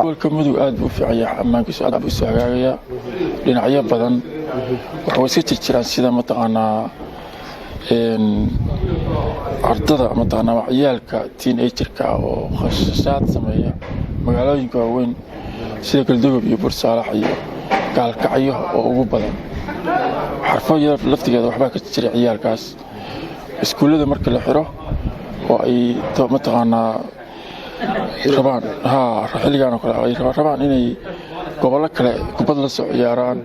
والكمدو آد بوفعيا أما كيس آد بوسعايا لأن عيا بدن وحوسيت الشران سيدا متقنا ardada mataqaana ciyaalka teenager-ka oo khashaad sameeya magaalooyinka waaweyn sida Galdogob iyo Bursalax iyo Gaalkacyo oo ugu badan xarfooyada laftigeeda waxba ka jira ciyaalkaas iskuulada marka la xiro oo ay mataqaana rabaan xilligan kale ay rabaan inay gobolo kale kubad la soo ciyaaraan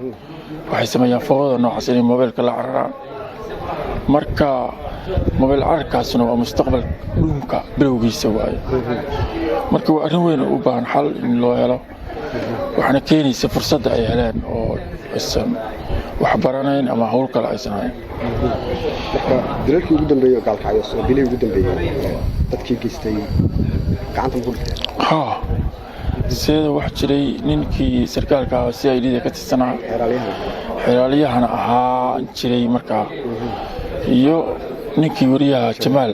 waxay sameeyaan fowda noocaas inay mobilka la cararaan marka موبايل عركاسنا ومستقبل دونك بلوغي سوايا marka waa arin weyn u baahan xal in loo helo waxana keenaysa fursad ay helaan oo isan wax baranayn ama hawl kale aysan hayn dilalkii ugu dambeeyay Gaalkacyo soo bilay ugu dambeeyay dadkii geystay gacanta bulshada sida wax jiray ninkii sarkaalka ah si ay lidii ka tirsanaa xiraaliyahana ahaa jiray markaa iyo ninkii wariyaha Jamaal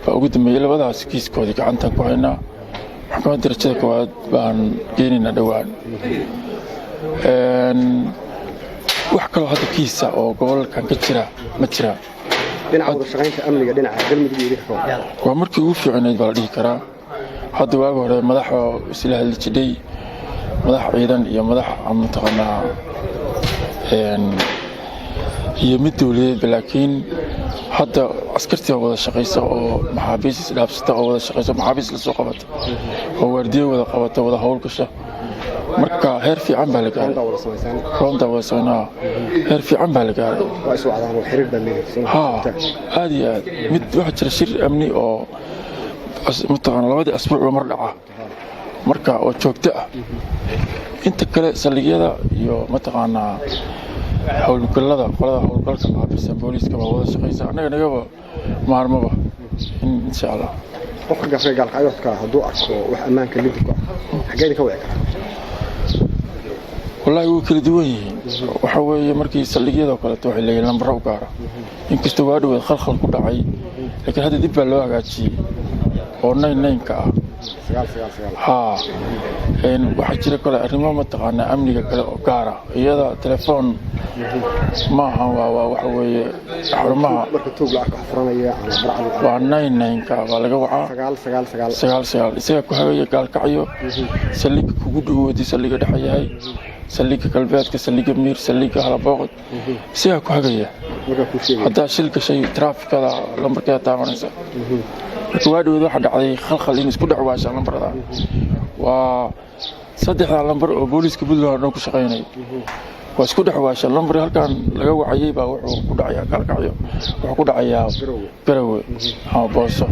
baa ugu dambeeyay labadaas kiiskoodii gacanta ku hayna maxkamadda darajada koowaad baan geenina dhawaan wax kale hadda kiisa oo gobolkan ka jira ma jira dhinaca wada shaqaynta amniga dhinaca galmudug iyo dhinaca waa markii ugu fiicneed baa la dhihi karaa hadda waagi hore madaxa isla hadli jiray madax ciidan iyo madax amtaqana iyo mid dawladeed laakiin hadda askartii wada shaqeysa oo maxaabiis isdhaafsata oo wada shaqeysa maxaabiis la soo qabata oo waardiyo wada qabata wada hawl gasha marka heer fiican baa la gaaray roonda wada sameynaa heer fiican baa la gaaray waa soo cadaan oo xiriir baa leeyahay aad iyo aad mid waxa jira shir amni oo mataqaana labadii asbuuc mar dhaca marka oo joogto ah inta kale saldhigyada iyo mataqaana howlgallada qolada howlgalka maxaabiista booliiska waa wada shaqeysa anaga nagaba maarmaba insha Allah qofka gafay Gaalkacyoodka hadduu arko wax ammaanka lidka xageed ka wada wallahi wuu kala duwan yihiin waxa weeye markii saldhigyada kale waxay leeyihiin lambar u gaar ah inkastoo waa dhawaad khalkhal ku dhacay laakiin hadda dib baa loo hagaajiyay oo 99 ah waxa jira kale arrimo mataqaana amniga kale oo gaar ah iyada telefoon ma aha waa waxa weeye xarumaha marka toog lacag xafranaya waa 99 ka waa laga wacaa 999 isaga ku hagaya Gaalkacyo saldhiga kugu dhawoodi saldhiga dhaxayahay saldhiga galbeedka saldhiga miir saldhiga halabooqod isaga ku hagaya hadda shilka shay trafficada lambarka taabanaysa marka waa dhawaad waxa dhacday khalkhal in isku dhacwaasha lambarada waa saddexda lambar oo booliiska Puntland ku shaqeynay waa isku dhacwaasha lambar halkan laga wacayay baa wuxuu ku dhacayaa Gaalkacyo wuxuu ku dhacayaa Garowe ama Booso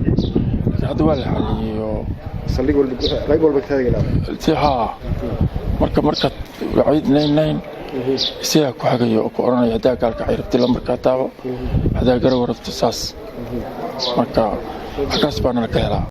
hadda waa la xaliyay saldhig walba qayb walba taagay marka wacid 99 isaga ku hagayo oo ku oranaya hadaa Gaalkacyo rabti lambarka taabo hadaa Garowe rabti saas marka halkaas baan la ka helaa